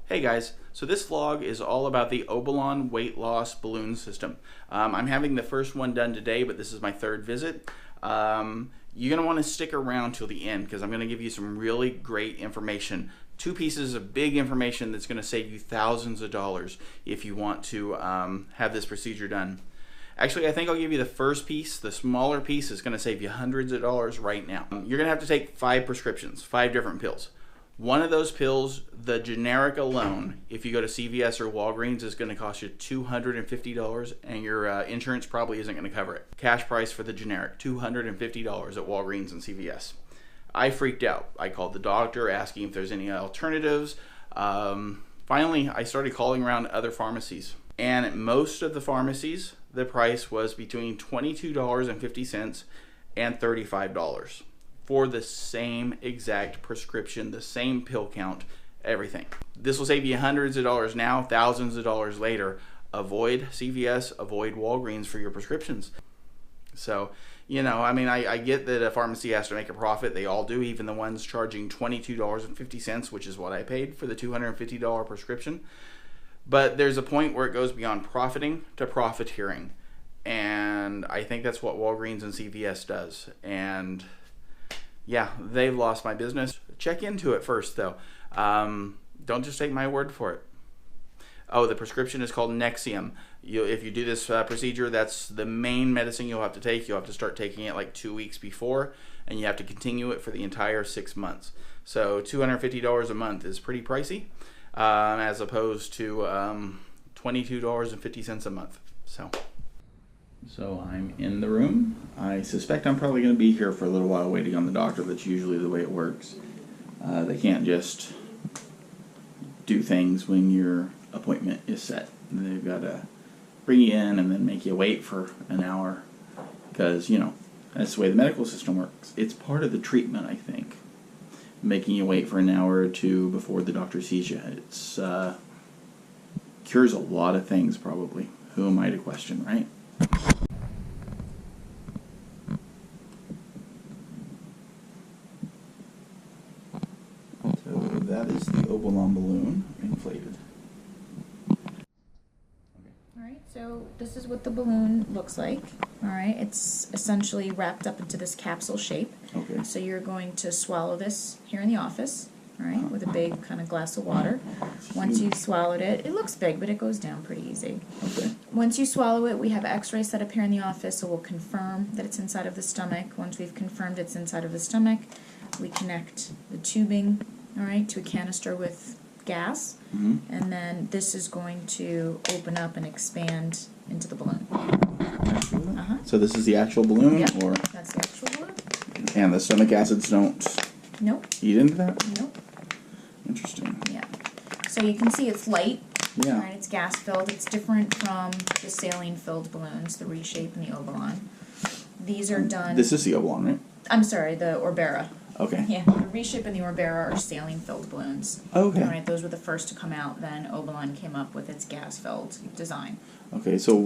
Hey guys, so this vlog is all about the Obalon weight loss balloon system. I'm having the first one done today, but this is my third visit. You're going to want to stick around till the end because I'm going to give you some really great information. Two pieces of big information that's going to save you thousands of dollars if you want to have this procedure done. Actually, I think I'll give you the first piece. The smaller piece is going to save you hundreds of dollars right now. You're going to have to take 5 prescriptions, 5 different pills. One of those pills, the generic alone, if you go to CVS or Walgreens, is going to cost you $250, and your insurance probably isn't going to cover it. Cash price for the generic, $250 at Walgreens and CVS. I freaked out. I called the doctor asking if there's any alternatives. Finally, I started calling around other pharmacies. And at most of the pharmacies, the price was between $22.50 and $35. For the same exact prescription, the same pill count, everything. This will save you hundreds of dollars now, thousands of dollars later. Avoid CVS, avoid Walgreens for your prescriptions. So, you know, I mean, I get that a pharmacy has to make a profit. They all do, even the ones charging $22.50, which is what I paid for the $250 prescription. But there's a point where it goes beyond profiting to profiteering. And I think that's what Walgreens and CVS does. And yeah, they've lost my business. Check into it first, though. Don't just take my word for it. Oh, the prescription is called Nexium. If you do this procedure, that's the main medicine you'll have to take. You'll have to start taking it like 2 weeks before, and you have to continue it for the entire 6 months. So $250 a month is pretty pricey, as opposed to $22.50 a month. So I'm in the room. I suspect I'm probably going to be here for a little while waiting on the doctor. That's usually the way it works. They can't just do things when your appointment is set. They've got to bring you in and then make you wait for an hour because, you know, that's the way the medical system works. It's part of the treatment, I think, making you wait for an hour or two before the doctor sees you. It's cures a lot of things, probably. Who am I to question, right? So that is the Obalon balloon inflated. Alright, so this is what the balloon looks like. Alright, it's essentially wrapped up into this capsule shape. Okay. So you're going to swallow this here in the office, alright, with a big kind of glass of water. Once you've swallowed it, it looks big, but it goes down pretty easy. Okay. Once you swallow it, we have x-rays set up here in the office, so we'll confirm that it's inside of the stomach. Once we've confirmed it's inside of the stomach, we connect the tubing, alright, to a canister with gas, and then this is going to open up and expand into the balloon. So this is the actual balloon? Yep, Or that's the actual balloon. and the stomach acids don't Nope. eat into that? Nope. Interesting. Yeah. So you can see it's light. Yeah. Right, it's gas filled. It's different from the saline filled balloons, the Reshape and the Obalon. These are done. This is the Obalon, right? I'm sorry, the Orbera. Okay. Yeah, the Reshape and the Orbera are saline filled balloons. Okay. All right, those were the first to come out. Then Obalon came up with its gas filled design. Okay, so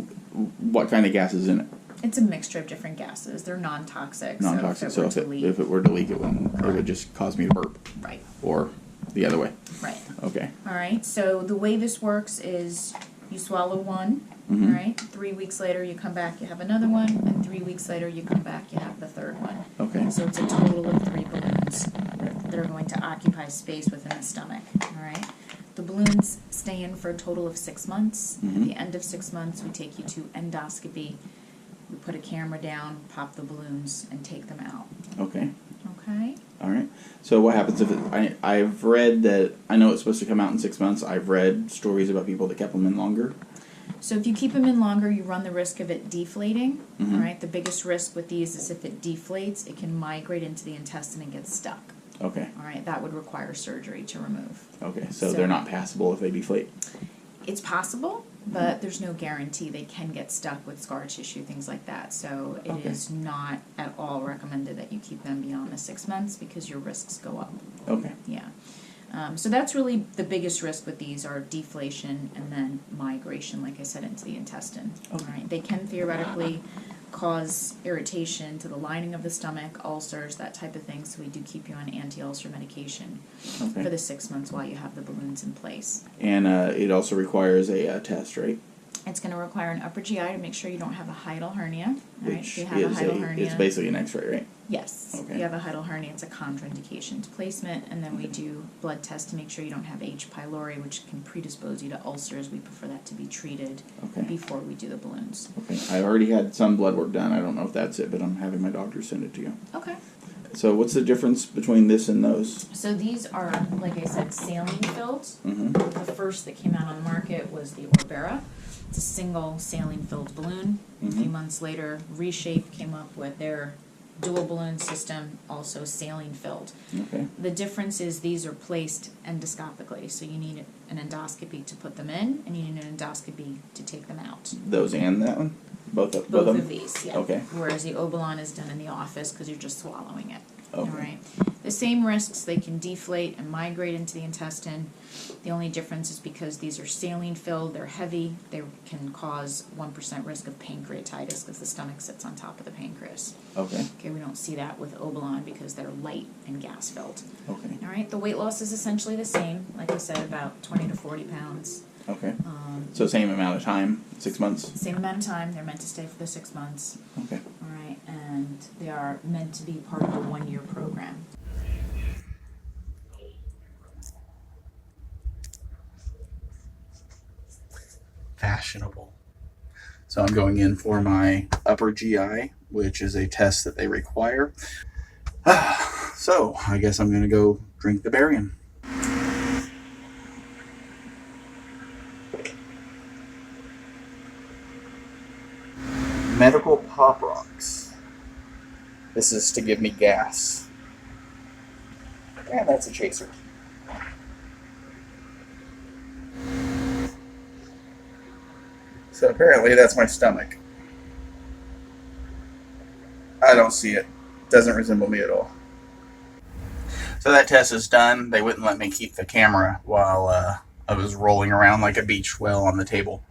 what kind of gas is in it? It's a mixture of different gases. They're non-toxic. Non-toxic. So if leak, it were to leak, it would just cause me to burp. right. Or the other way. Right. Okay. All right. So the way this works is you swallow one. All right. 3 weeks later, you come back, you have another one, and 3 weeks later, you come back, you have the third one. Okay. So it's a total of 3 balloons that are going to occupy space within the stomach. All right. The balloons stay in for a total of 6 months. At the end of 6 months, we take you to endoscopy. We put a camera down, pop the balloons, and take them out. Okay. Okay. All right. So what happens if I've read that, I know it's supposed to come out in 6 months. I've read stories about people that kept them in longer. So if you keep them in longer, you run the risk of it deflating. All right. The biggest risk with these is if it deflates, it can migrate into the intestine and get stuck. Okay. All right. That would require surgery to remove. Okay. So they're not passable if they deflate. It's possible, but there's no guarantee. They can get stuck with scar tissue, things like that. So it is not at all recommended that you keep them beyond the 6 months because your risks go up. Okay. Yeah. So that's really the biggest risk with these are deflation and then migration, like I said, into the intestine. Okay. All right. They can theoretically cause irritation to the lining of the stomach, ulcers, that type of thing. So we do keep you on anti-ulcer medication for the 6 months while you have the balloons in place. And it also requires a test, right? It's going to require an upper GI to make sure you don't have a hiatal hernia. Right? Which if you have a hiatal hernia, it's basically an X-ray, right? yes. Okay. If you have a hiatal hernia, it's a contraindication to placement, and then we do blood tests to make sure you don't have H. pylori, which can predispose you to ulcers. We prefer that to be treated before we do the balloons. Okay. I already had some blood work done. I don't know if that's it, but I'm having my doctor send it to you. Okay. So what's the difference between this and those? So these are, like I said, saline filled. Mm-hmm. The first that came out on the market was the Orbera. It's a single saline filled balloon. A few months later, Reshape came up with their dual balloon system, also saline filled. Okay. The difference is these are placed endoscopically, so you need an endoscopy to put them in, and you need an endoscopy to take them out. Those and that one? Both of Both them? of these, yeah. Okay. Whereas the Obalon is done in the office because you're just swallowing it. Okay. All right. The same risks, they can deflate and migrate into the intestine. The only difference is because these are saline filled, they're heavy, they can cause 1% risk of pancreatitis because the stomach sits on top of the pancreas. Okay. Okay, we don't see that with Obalon because they're light and gas filled. Okay. All right, the weight loss is essentially the same, like I said, about 20 to 40 pounds. Okay. So same amount of time, 6 months? Same amount of time, they're meant to stay for the 6 months. Okay. All right, and they are meant to be part of the 1-year program. Fashionable. So I'm going in for my upper GI, which is a test that they require. So I guess I'm going to go drink the barium. Medical Pop Rocks. This is to give me gas. And that's a chaser. So apparently that's my stomach. I don't see it. Doesn't resemble me at all. So that test is done. They wouldn't let me keep the camera while I was rolling around like a beach whale on the table.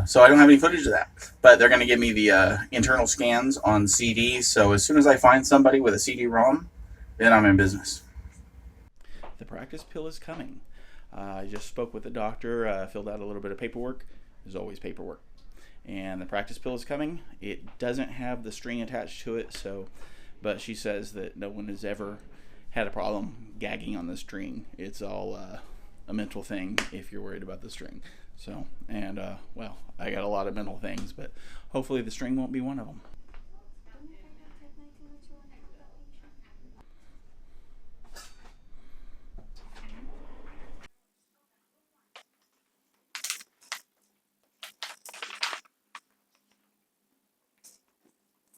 So I don't have any footage of that. But they're going to give me the internal scans on CD. So as soon as I find somebody with a CD-ROM, then I'm in business. The practice pill is coming. I just spoke with the doctor, filled out a little bit of paperwork. There's always paperwork. And the practice pill is coming. It doesn't have the string attached to it, but she says that no one has ever had a problem gagging on the string. It's all a mental thing if you're worried about the string. So, and well, I got a lot of mental things, but hopefully the string won't be one of them.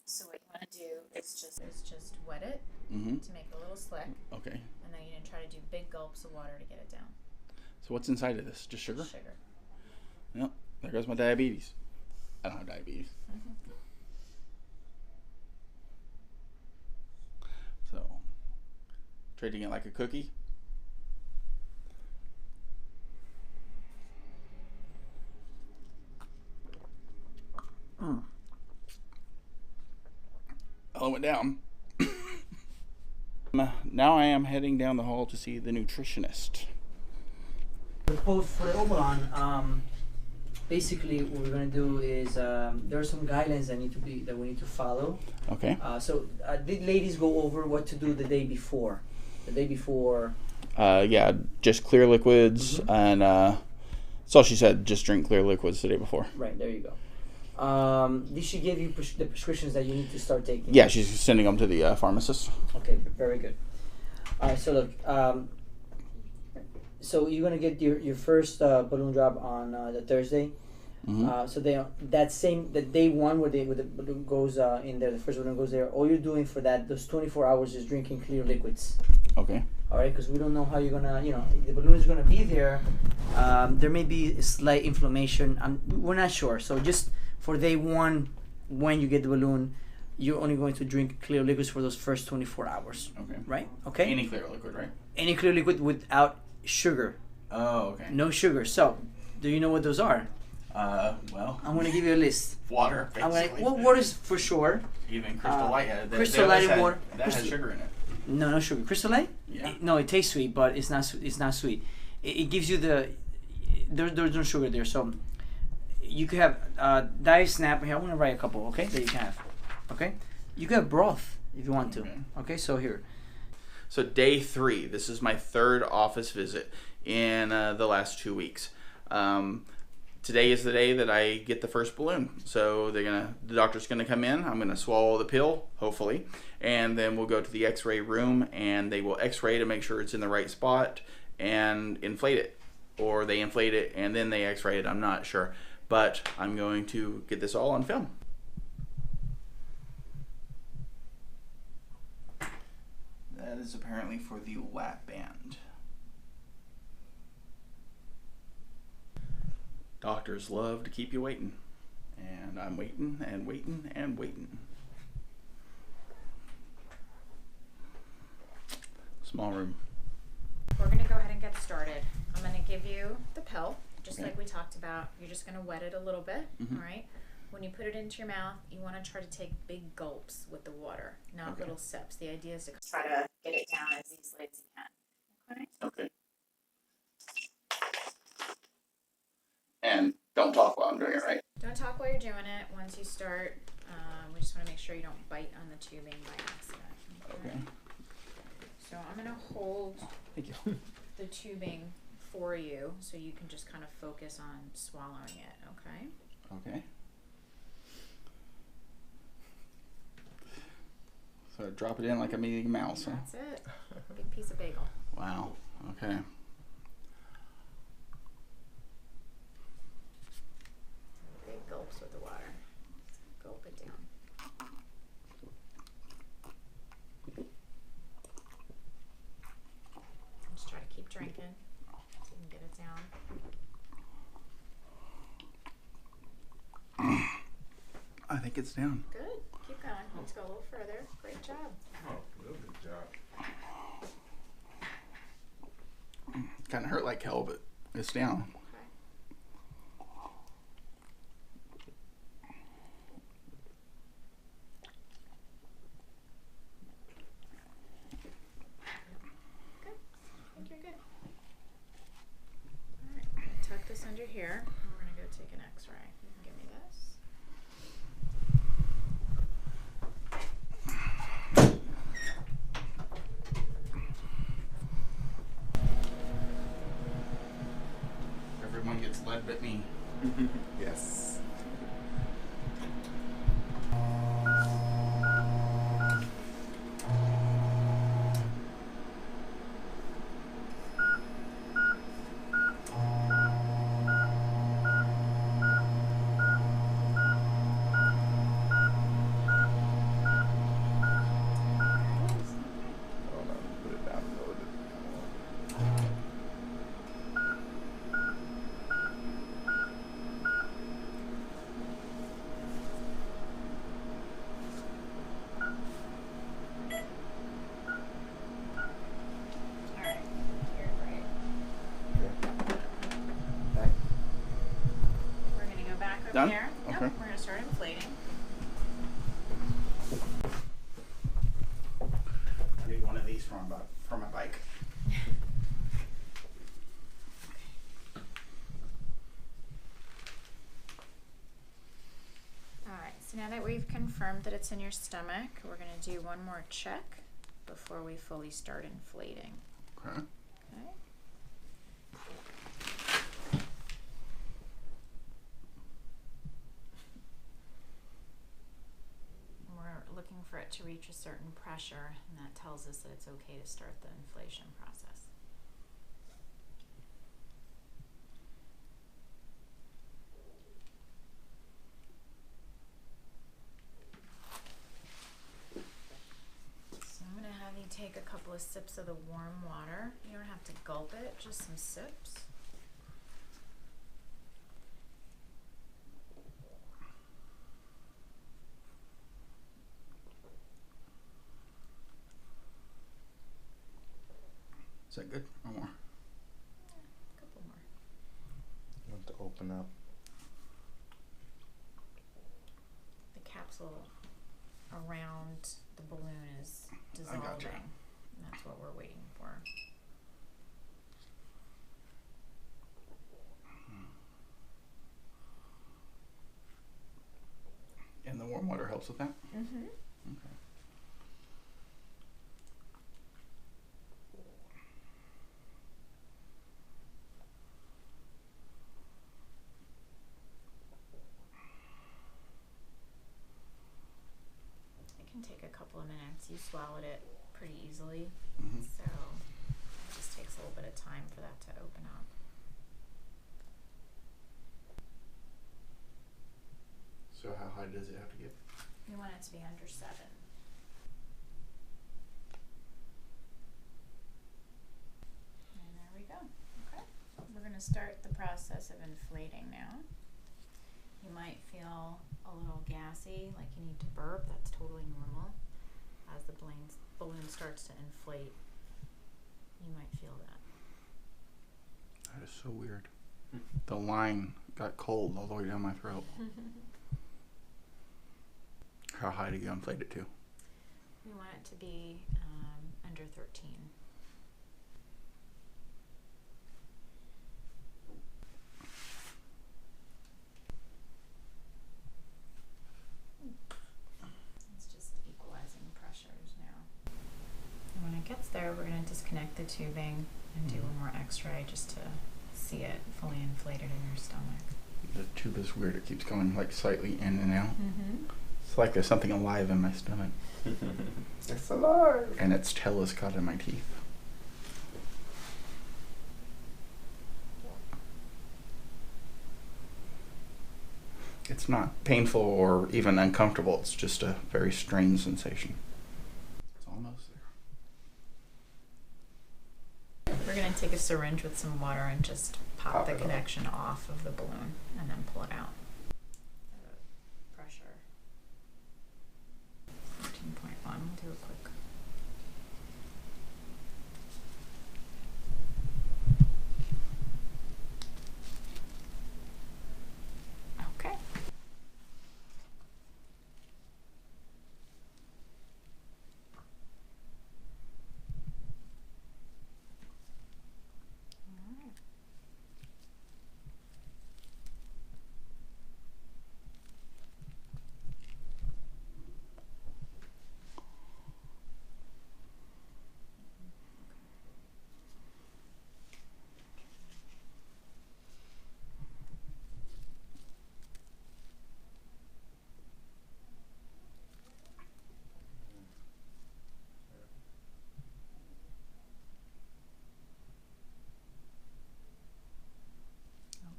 So what you want to do is just wet it to make it a little slick. Okay. And then you're going to try to do big gulps of water to get it down. So what's inside of this? Just sugar? Sugar. Yep. There goes my diabetes. I don't have diabetes. So, treating it like a cookie. Well, it went down. Now I am heading down the hall to see the nutritionist. For the Obalon, basically what we're going to do is there are some guidelines that we need to follow. Okay. So did ladies go over what to do the day before? The day before. Yeah, just clear liquids, and that's all she said. Just drink clear liquids the day before. Right, there you go. Did she give you the prescriptions that you need to start taking? Yeah, she's sending them to the pharmacist. Okay, very good. All right, so look, so you're gonna get your first balloon drop on the Thursday. So that day one where the balloon goes in there, the first balloon goes there. All you're doing for those 24 hours is drinking clear liquids. Okay. All right, because we don't know how you're gonna, the balloon is gonna be there. There may be a slight inflammation. We're not sure. So just for day one, when you get the balloon, you're only going to drink clear liquids for those first 24 hours. Okay. Right? Okay. Any clear liquid, right? Any clear liquid without sugar. Oh, okay. No sugar. So, do you know what those are? Well, I'm gonna give you a list. water. I'm gonna, Basically. well, water's for sure. Even Crystal Light. Crystal Light and water. That has sugar in it. No sugar. Crystal Light? Yeah. No, it tastes sweet, but it's not. It's not sweet. It gives you the. There's no sugar there, so you could have Diet Snap. Here, I want to write a couple. Okay, that you can have. Okay, you could have broth if you want to. Okay, so here. So day 3. This is my 3rd office visit in the last 2 weeks. Today is the day that I get the first balloon. So the doctor's gonna come in. I'm gonna swallow the pill, hopefully, and then we'll go to the X-ray room, and they will X-ray to make sure it's in the right spot and inflate it, or they inflate it and then they X-ray it. I'm not sure, but I'm going to get this all on film. That is apparently for the lap band. Doctors love to keep you waiting. And I'm waiting and waiting and waiting. Small room. We're gonna go ahead and get started. I'm gonna give you the pill, just Okay. like we talked about. You're just gonna wet it a little bit, Mhm. all right? When you put it into your mouth, you wanna try to take big gulps with the water, not Okay. little sips. The idea is to try to get it down as easily as you can. Okay? Okay. And don't talk while I'm doing it, right? Don't talk while you're doing it. Once you start, we just wanna make sure you don't bite on the tubing by accident. Okay. So I'm gonna hold Thank you. the tubing for you so you can just kind of focus on swallowing it, okay? Okay. So drop it in like a Mickey Mouse, huh? That's it. Big piece of bagel. Wow. Okay. Big gulps with the water. Gulp it down. Just try to keep drinking so you can get it down. I think it's down. Good. Keep going. Let's go a little further. Great job. Oh, real good job. Kind of hurt like hell, but it's down. Okay. Good. I think you're good. All right. I'm gonna tuck this under here. And we're gonna go take an X-ray. You can give me this. Everyone gets lead but me. Yes. Hold on, put it down, load it. All right. You're great. Okay. Back. We're gonna go back over Done? there. Yep, Okay. we're gonna start inflating. I need one of these for my bike. Alright, so now that we've confirmed that it's in your stomach, we're gonna do one more check before we fully start inflating. Okay. Okay? We're looking for it to reach a certain pressure, and that tells us that it's okay to start the inflation process. So I'm gonna have you take a couple of sips of the warm water. You don't have to gulp it, just some sips. Is that good? Or more? A couple more. You want to open up. capsule around the balloon is dissolving. gotcha. And that's what we're waiting for. And the warm water helps with that? Mm-hmm. Okay. It can take a couple of minutes. You swallowed it pretty easily, Mhm. so it just takes a little bit of time for that to open up. So how high does it have to get? You want it to be under 7. And there we go. Okay. We're going to start the process of inflating now. You might feel a little gassy, like you need to burp. That's totally normal. As the balloon starts to inflate, you might feel that. That is so weird. The line got cold all the way down my throat. How high do you inflate it to? We want it to be under 13. It's just equalizing pressures now. And when it gets there, we're going to disconnect the tubing and do one more x-ray just to see it fully inflated in your stomach. The tube is weird. It keeps going like slightly in and out. Mm-hmm. It's like there's something alive in my stomach. It's alive. And its tail is caught in my teeth. It's not painful or even uncomfortable. It's just a very strange sensation. It's almost there. We're going to take a syringe with some water and just pop the it up. connection off of the balloon and then pull it out. Pressure 13.1. We'll do a quick. Okay. All right.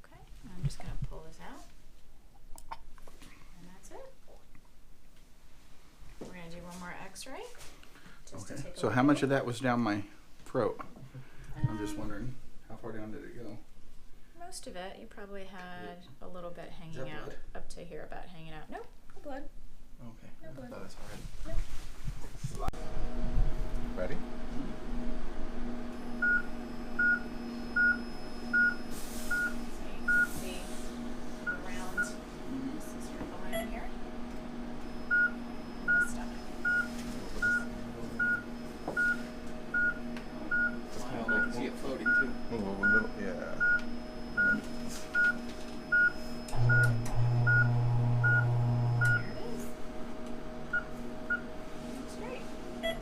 Okay, I'm just going to pull this out. And that's it. We're going to do one more x-ray. Just to Okay. take a So look how at much it. of that was down my throat? I'm just Um, wondering, how far down did it go? Most of it. You probably had a little bit hanging that out blood? up to here, about hanging out. Nope, no blood. Okay. No I blood. thought that's already. Ready? So you can see around this is your balloon here. And the stomach. I can see it floating too. Oh, yeah. There it is. Looks great. Yeah,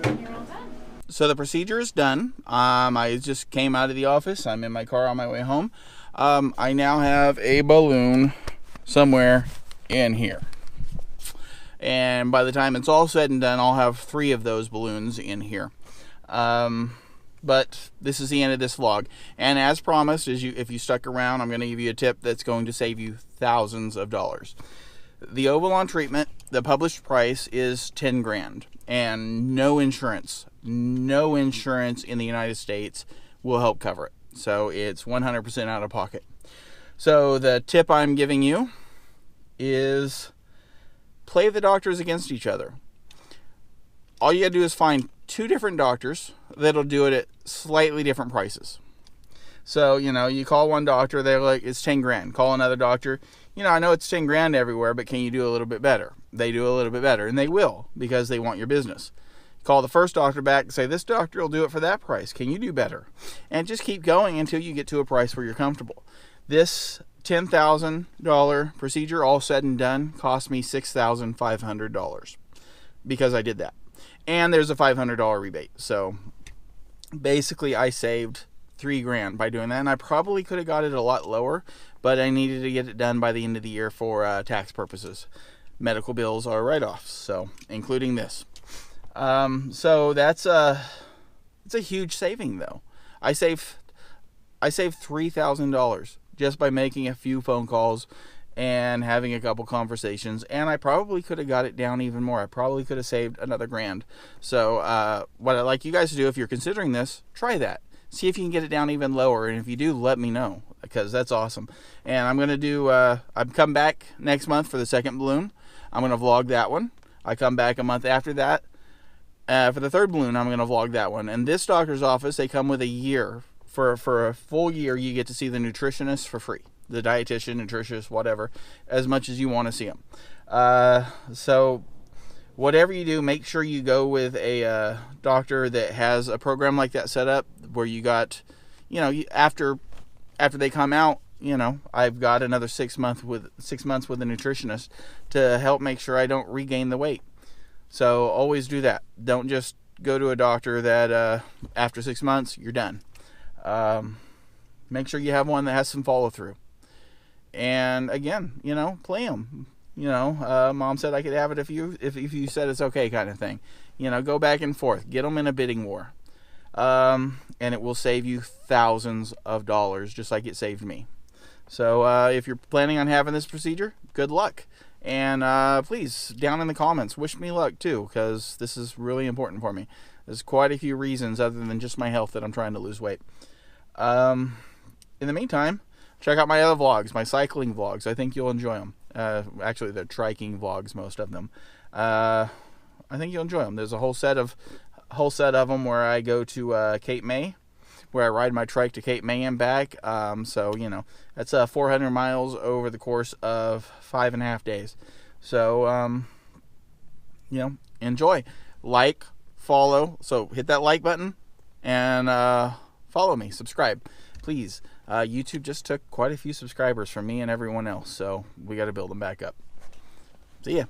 good. You're all done. So the procedure is done. I just came out of the office. I'm in my car on my way home. I now have a balloon somewhere in here. And by the time it's all said and done, I'll have 3 of those balloons in here. But this is the end of this vlog. And as promised, if you stuck around, I'm going to give you a tip that's going to save you thousands of dollars. The Obalon treatment, the published price is 10 grand. And no insurance in the United States will help cover it. So it's 100% out of pocket. So the tip I'm giving you is play the doctors against each other. All you gotta do is find 2 different doctors that'll do it at slightly different prices. So, you call one doctor, they're like, it's 10 grand. Call another doctor, I know it's 10 grand everywhere, but can you do a little bit better? They do a little bit better, and they will, because they want your business. Call the first doctor back and say, this doctor will do it for that price. Can you do better? And just keep going until you get to a price where you're comfortable. This $10,000 procedure, all said and done, cost me $6,500 because I did that. And there's a $500 rebate. So basically I saved $3 grand by doing that, and I probably could have got it a lot lower, but I needed to get it done by the end of the year for tax purposes. Medical bills are write-offs, so including this. So it's a huge saving, though. I saved $3,000 just by making a few phone calls and having a couple conversations, and I probably could have got it down even more. I probably could have saved another grand. So what I'd like you guys to do, if you're considering this, try that. See if you can get it down even lower, and if you do, let me know, because that's awesome. And I'm going to I'm come back next month for the second balloon. I'm going to vlog that one. I come back a month after that. For the third balloon, I'm going to vlog that one. And this doctor's office, they come with a year. For a full year, you get to see the nutritionist for free. The dietitian, nutritionist, whatever, as much as you want to see them. So whatever you do, make sure you go with a doctor that has a program like that set up, where you got, after they come out, I've got another 6 months with a nutritionist to help make sure I don't regain the weight. So always do that. Don't just go to a doctor that after 6 months you're done. Make sure you have one that has some follow through. And again, play them. Mom said I could have it if you said it's okay, kind of thing. Go back and forth. Get them in a bidding war. And it will save you thousands of dollars, just like it saved me. So if you're planning on having this procedure, good luck. And please, down in the comments, wish me luck too, because this is really important for me. There's quite a few reasons other than just my health that I'm trying to lose weight. In the meantime, check out my other vlogs, my cycling vlogs. I think you'll enjoy them. Actually, they're triking vlogs, most of them. I think you'll enjoy them. There's a whole set of them where I go to Cape May, where I ride my trike to Cape May and back. So that's 400 miles over the course of 5.5 days. So enjoy, like, follow. So hit that like button and follow me, subscribe, please. YouTube just took quite a few subscribers from me and everyone else, so we got to build them back up. See ya.